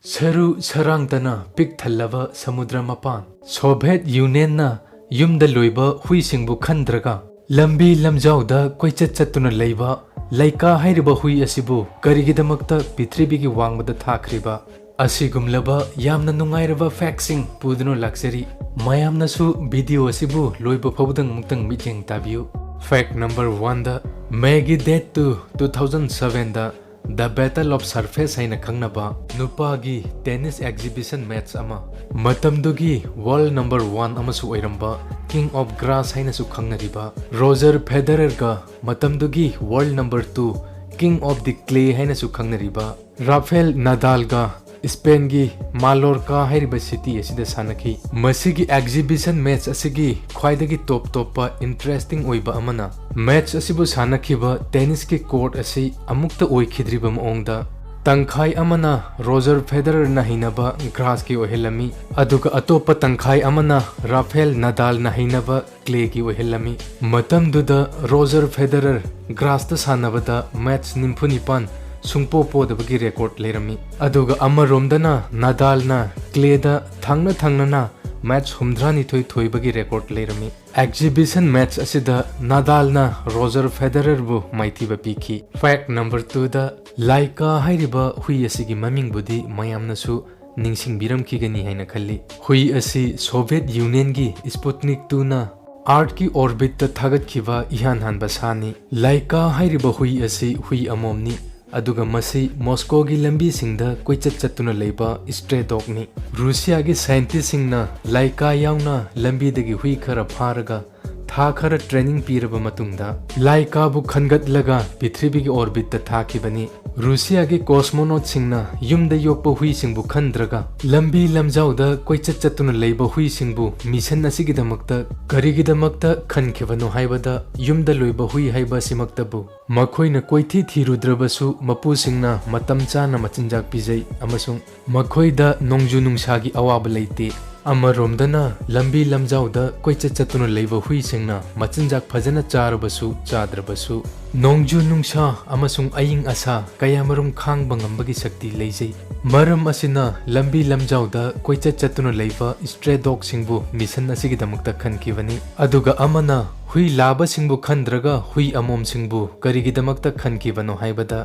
Saru Sarang Tana Thalaba Samudra Mapal Soviet Union na yumda loiba hui singbu khandraga lambi lamjauda koichat chatuna leiba laika hairiba hui asibu karigidamakta pithribigi wangbada thakriba asigumlaba yamna nungairaba faxing pudno laksari mayamnasu video asibu loiba phawdang mungtang miteng tabiu. Fact number 1 da May date to 2007 da The Battle of Surface haina khangnaba nupagi tennis exhibition match ama matamdugi world number 1 amasu oiramba King of Grass haina su khangnariba Roger Federer ga matamdugi world number 2 King of the Clay haina su khangnariba Rafael Nadal ga Spain gi Mallorca hairiba city asida sanaki masigi exhibition match asigi khwaidagi top interesting oiba amana match asibu sanakiba tennis ki court asi amukta oikhidriba maongda tangkhai amana Roger Federer na hinaba grass ki ohelami aduga atopa tangkhai amana Rafael Nadal na hinaba clay ki ohelami matamduda Roger Federer grass ta sanabada match nimphunipan sungpo podabagi record lerami aduga amaromdana Nadal na clay da thangna na match humdrani thoi bagi record lerami exhibition match asida Nadal na Roger Federer bu maithiba piki. Fact number 2 da laika hairiba hui asigi maming budi mayamna su ningsing biram ki gani haina khalli hui asi Soviet Union gi Sputnik 2 na art ki orbit ta thagat khiba ihan han basani laika hairiba hui asi hui amomni aduga masi Moscow gi lambi singda koichat chatuna leiba stray dog ni Russia gi scientist singna laika yauna lambi dagi hui khara pharaga tha khara training piraba matungda laika bu khangat laga prithvi gi orbit ta thakibani Russia gi cosmonaut singna yumda yokpa hui singbu khandraga lambi lamjauda koichat chatuna leiba hui singbu mission asigi damakta karigi damakta khankibano haibada yumda loiba hui haiba simakta bu makoina koithi thirudrabasu mapu singna matam chana machinjak pijai amasung makoida nongju nungsagi awaba leite amaromdana lambi lamjauda koichat chatuna leiba hui singna machinjak phajana charabasu chadrabasu nongju nungsa amasung aying asa kayamarum khang bangambagi sakti leijai maram asina lambi lamjauda koichat chatuna leiba stray dog singbu mission asigi damakta khankibani aduga amana hui laba singbu khandraga hui amom singbu karigi damakta khankibano haibada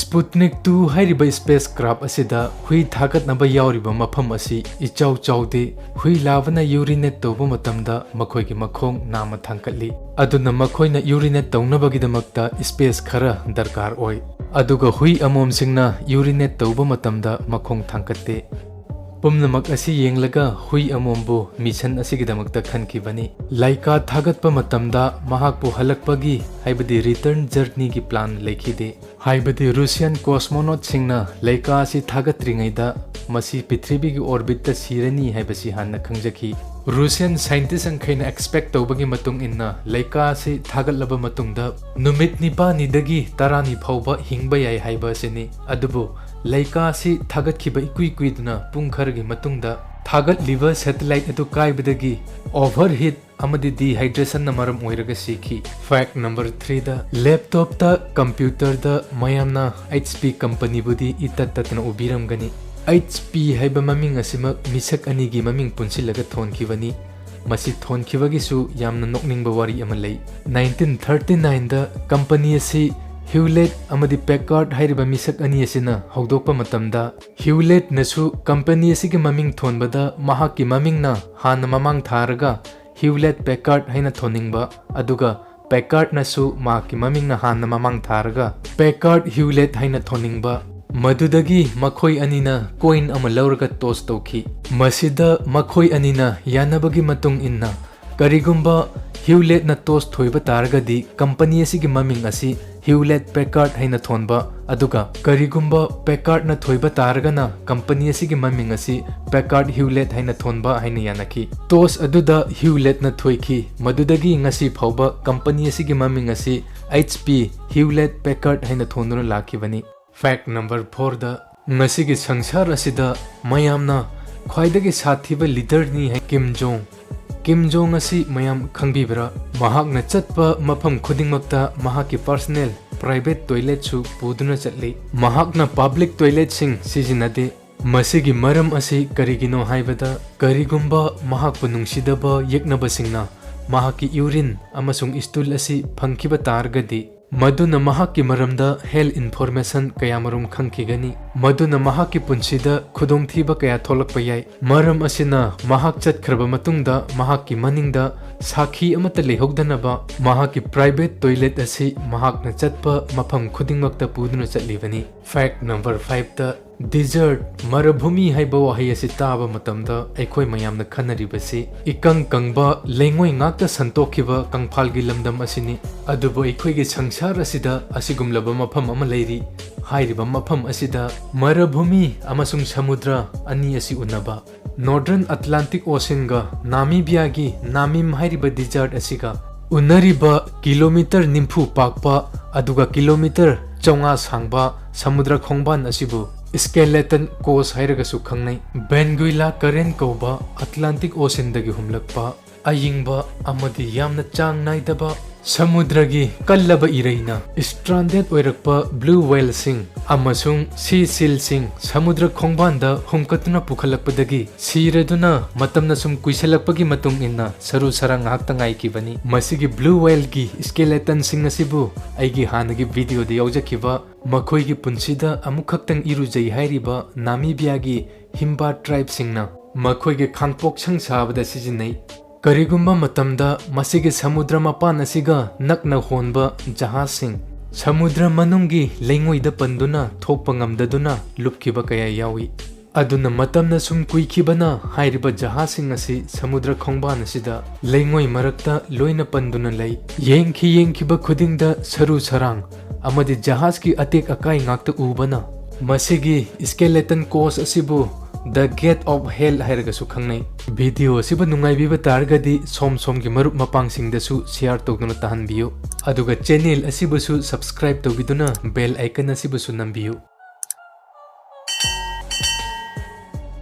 Sputnik 2 hairiba spacecraft asida hui thagat naba yauriba mafam asi ichau chaude hui lavana urinate toba matamda makhoi gi makhong nama thangkali aduna makhoi na urinate taunabagi damakta space khara darkar oi aduga hui amom singna urinate toba matamda makhong thangkate pumnamak asi yenglaga hui amombu mission asigi damakta khankibani laika thagatpa matamda mahakpu halakpagi haibadi return journey gi plan lekhide haibadi Russian cosmonaut singna laika asi thagatringaida masi prithvi gi orbit ta sirani haibasi hanna khangjaki Russian scientist angkhaina expect tawbagi matung inna laika asi thagatlaba matungda numit nipani dagi tarani phawba hingba yai haiba sini adubu laika asi thagatkiba ikuiduna pungkhargi matungda thagatliba satellite atu kaibadagi overheat amadi dehydration na maram oiraga sikhi. Fact number 3 da laptop ta computer da mayamna HP company budi itattatna ubiramgani HP haiba maming asima misak ani gi maming punsilaga thonkibani masi thonkibagi su yamna nokningba wari ama lei 1939 da company asi Hewlett amadi Packard hairiba misak ani asina hawdokpa matamda Hewlett nasu company asigi maming thonbada mahakki maming na hana mamang tharaga Hewlett Packard haina thoningba aduga Packard nasu mahakki maming na hana mamang tharaga Packard Hewlett haina thoningba madudagi makhoi anina coin ama lauraga toss tawki masida makhoi anina yanabagi matung inna karigumba Hewlett na toss thoiba taragadi company asigi maming asi Hewlett Packard haina thonba aduga karigumba Packard na thoiba taragana company asigi maming asi Packard Hewlett haina thonba haina yanaki toss aduda Hewlett na thoiki madudagi ngasi phawba company asigi maming asi HP Hewlett Packard haina thonduna lakibani. Fact number 4 da ngasigi sangsar asida mayamna khwaidagi sathiba leader ni hai Kim Jong asi mayam khangbibra mahakna chatpa mafam khudingmakta mahaki personal private toilet su puduna chatli mahakna public toilet sing sijinade ꯃꯁꯤꯒꯤ ꯃꯔꯝ ꯑꯁꯤ ꯀꯔꯤꯒꯤꯅꯣ ꯍꯥꯏꯕꯗ ꯀꯔꯤꯒꯨꯝꯕ ꯃꯍꯥꯛꯄꯨ ꯅꯨꯡꯁꯤꯗꯕ ꯌꯦꯛꯅꯕꯁꯤꯡꯅ ꯃꯍꯥꯛꯀꯤ urine ꯑꯃꯁꯨꯡ ꯁ꯭ꯇꯨꯜ ꯑꯁꯤ ꯐꯪꯈꯤꯕ ꯇꯥꯔꯒꯗꯤ ꯃꯗꯨꯅ ꯃꯍꯥꯛꯀꯤ ꯃꯔꯝꯗ ꯍꯦꯜꯊ ꯏꯟꯐꯣꯔꯃꯦꯁꯟ ꯀꯌꯥꯃꯔꯨꯝ ꯈꯪꯈꯤꯒꯅꯤ ꯃꯗꯨꯅ ꯃꯍꯥꯛꯀꯤ ꯄꯨꯟꯁꯤꯗ ꯈꯨꯗꯣꯡꯊꯤꯕ ꯀꯌꯥ ꯊꯣꯛꯂꯛꯄ ꯌꯥꯏ ꯃꯔꯝ ꯑꯁꯤꯅ ꯃꯍꯥꯛ ꯆꯠꯈ꯭ꯔꯕ ꯃꯇꯨꯡꯗ ꯃꯍꯥꯛꯀꯤ ꯃꯅꯤꯡꯗ ꯁꯥꯈꯤ ꯑꯃꯠꯇ ꯂꯩꯍꯧꯗꯅꯕ ꯃꯍꯥꯛꯀꯤ ꯄ꯭ꯔꯥꯏꯚꯦꯠ ꯇꯣꯏꯂꯦꯠ ꯑꯁꯤ ꯃꯍꯥꯛꯅ ꯆꯠꯄ ꯃꯐꯝ ꯈꯨꯗꯤꯡꯃꯛꯇ ꯄꯨꯗꯨꯅ ꯆꯠꯂꯤꯕꯅꯤ ꯐꯦꯛ ꯅꯝꯕꯔ 5 ꯗ ꯗꯤꯖꯔꯠ ꯃꯔꯚꯨꯃꯤ ꯍꯥꯏꯕ ꯋꯥꯍꯩ ꯑꯁꯤ ꯇꯥꯕ ꯃꯇꯝꯗ ꯑꯩꯈꯣꯏ ꯃꯌꯥꯝꯅ ꯈꯟꯅꯔꯤꯕꯁꯤ ꯏꯀꯪ ꯀꯪꯕ ꯂꯩꯉꯣꯏ ꯉꯥꯛꯇ ꯁꯟꯇꯣꯛꯈꯤꯕ ꯀꯪꯐꯥꯜꯒꯤ ꯂꯝꯗꯝ ꯑꯁꯤꯅꯤ ꯑꯗꯨꯕꯨ ꯑꯩꯈꯣꯏꯒꯤ ꯁꯪꯁꯥꯔ ꯑꯁꯤꯗ ꯑꯁꯤꯒꯨꯝꯂꯕ ꯃꯐꯝ ꯑꯃ ꯂꯩꯔꯤ ꯍꯥꯏꯔꯤꯕ ꯃꯐꯝ ꯑꯁꯤꯗ ꯃꯔꯚꯨꯃꯤ ꯑꯃꯁꯨꯡ ꯁꯃꯨꯗ꯭ꯔ ꯑꯅꯤ ꯑꯁꯤ ꯎꯅꯕ ꯅꯣꯔꯗꯔꯟ ꯑꯠꯂꯥꯟꯇꯤꯛ ꯑꯣꯁꯤꯟꯒ ꯅꯥꯃꯤꯕꯤꯌꯥꯒꯤ ꯅꯥꯃꯤꯝ ꯍꯥꯏꯔꯤꯕ ꯗꯤꯖꯔꯠ ꯑꯁꯤꯒ ꯎꯅꯔꯤꯕ ꯀꯤꯂꯣꯃꯤꯇꯔ 90 ꯄꯥꯛꯄ ꯑꯗꯨꯒ ꯀꯤꯂꯣꯃꯤꯇꯔ 400 ꯁꯥꯡꯕ ꯁꯃꯨꯗ꯭ꯔ ꯈꯣꯡꯕꯥꯟ ꯑꯁꯤꯕꯨ ꯁ꯭ꯀꯦꯂꯦꯇꯟ ꯀꯣꯁ ꯍꯥꯏꯔꯒꯁꯨ ꯈꯪꯅꯩ ꯕꯦꯟꯒꯨꯏꯂꯥ ꯀꯔꯦꯟ ꯀꯧꯕ ꯑꯠꯂꯥꯟꯇꯤꯛ ꯑꯣꯁꯤꯟꯗꯒꯤ ꯍꯨꯝꯂꯛꯄ ꯑꯌꯤꯡꯕ ꯑꯃꯗꯤ ꯌꯥꯝꯅ ꯆꯥꯡ ꯅꯥꯏꯗꯕ ꯁꯃꯨꯗ꯭ꯔꯒꯤ ꯀꯜꯂꯕ ꯏꯔꯩꯅ ꯁ꯭ꯇ꯭ꯔꯥꯟꯗꯦꯗ ꯑꯣꯏꯔꯛꯄ ꯕ꯭ꯂꯨ ꯋꯦꯜꯁꯤꯡ ꯑꯃꯁꯨꯡ ꯁꯤ ꯁꯤꯜꯁꯤꯡ ꯁꯃꯨꯗ꯭ꯔ ꯈꯣꯡꯕꯥꯟꯗ ꯍꯨꯝꯀꯠꯇꯨꯅ ꯄꯨꯈꯠꯂꯛꯄꯗꯒꯤ ꯁꯤꯔꯗꯨꯅ ꯃꯇꯝꯅ ꯁꯨꯝ ꯀꯨꯏꯁꯜꯂꯛꯄꯒꯤ ꯃꯇꯨꯡ ꯏꯟꯅ ꯁꯔꯨ ꯁꯔꯥꯡ ꯉꯥꯛꯇ ꯉꯥꯏꯈꯤꯕꯅꯤ ꯃꯁꯤꯒꯤ ꯕ꯭ꯂꯨ ꯋꯦꯜꯒꯤ ꯁ꯭ꯀꯦꯂꯦꯇꯟꯁꯤꯡ ꯑꯁꯤꯕꯨ ꯑꯩꯒꯤ ꯍꯥꯟꯅꯒꯤ ꯚꯤꯗꯤꯑꯣꯗ ꯌꯥꯎꯖꯈꯤꯕ ꯃꯈꯣꯏꯒꯤ ꯄꯨꯟꯁꯤꯗ ꯑꯃꯨꯛꯈꯛꯇꯪ ꯏꯔꯨꯖꯩ ꯍꯥꯏꯔꯤꯕ ꯅꯥꯃꯤꯕꯤꯌꯥꯒꯤ ꯍꯤꯝꯕꯥ ꯇ꯭ꯔꯥꯏꯕꯁꯤꯡꯅ ꯃꯈꯣꯏꯒꯤ ꯈꯥꯡꯄꯣꯛꯁꯪ ꯁꯥꯕꯗ ꯁꯤꯖꯤꯟꯅꯩ ꯀꯔꯤꯒꯨꯝꯕ ꯃꯇꯝꯗ ꯃꯁꯤꯒꯤ ꯁꯃꯨꯗ꯭ꯔ ꯃꯄꯥꯟ ꯑꯁꯤꯒ ꯅꯛꯅ ꯍꯣꯟꯕ ꯖꯍꯥꯖꯁꯤꯡ ꯁꯃꯨꯗ꯭ꯔ ꯃꯅꯨꯡꯒꯤ ꯂꯩꯉꯣꯏꯗ ꯄꯟꯗꯨꯅ ꯊꯣꯛꯄ ꯉꯝꯗꯗꯨꯅ ꯂꯨꯞꯈꯤꯕ ꯀꯌꯥ ꯌꯥꯎꯏ ꯑꯗꯨꯅ ꯃꯇꯝꯅ ꯁꯨꯝ ꯀꯨꯏꯈꯤꯕꯅ ꯍꯥꯏꯔꯤꯕ ꯖꯍꯥꯖꯁꯤꯡ ꯑꯁꯤ ꯁꯃꯨꯗ꯭ꯔ ꯈꯣꯡꯕꯥꯟ ꯑꯁꯤꯗ ꯂꯩꯉꯣꯏ ꯃꯔꯛꯇ ꯂꯣꯏꯅ ꯄꯟꯗꯨꯅ ꯂꯩ ꯌꯦꯡꯈꯤꯕ ꯈꯨꯗꯤꯡꯗ ꯁꯔꯨ ꯁꯔꯥꯡ ꯑꯃꯗꯤ ꯖꯍꯥꯖꯀꯤ ꯑꯇꯦꯛ ꯑꯀꯥꯏ ꯉꯥꯛꯇ ꯎꯕꯅ ꯃꯁꯤꯒꯤ ꯁ꯭ꯀꯦꯂꯦꯇꯟ ꯀꯣꯁ ꯑꯁꯤꯕꯨ ꯗ ꯒꯦꯠ ꯑꯣꯐ ꯍꯦꯜ ꯍꯥꯏꯔꯒꯁꯨ ꯈꯪꯅꯩ ꯚꯤꯗꯤꯑꯣ ꯑꯁꯤꯕꯨ ꯅꯨꯡꯉꯥꯏꯕꯤꯕ ꯇꯥꯔꯒꯗꯤ ꯁꯣꯝꯒꯤ ꯃꯔꯨꯞ ꯃꯄꯥꯡꯁꯤꯡꯗꯁꯨ ꯁꯦꯌꯔ ꯇꯧꯗꯨꯅ ꯇꯥꯍꯟꯕꯤꯌꯨ ꯑꯗꯨꯒ ꯆꯦꯅꯦꯜ ꯑꯁꯤꯕꯨꯁꯨ ꯁꯕꯁꯀ꯭ꯔꯥꯏꯕ ꯇꯧꯕꯤꯗꯨꯅ ꯕꯦꯜ ꯑꯥꯏꯀꯟ ꯑꯁꯤꯕꯨꯁꯨ ꯅꯝꯕꯤꯌꯨ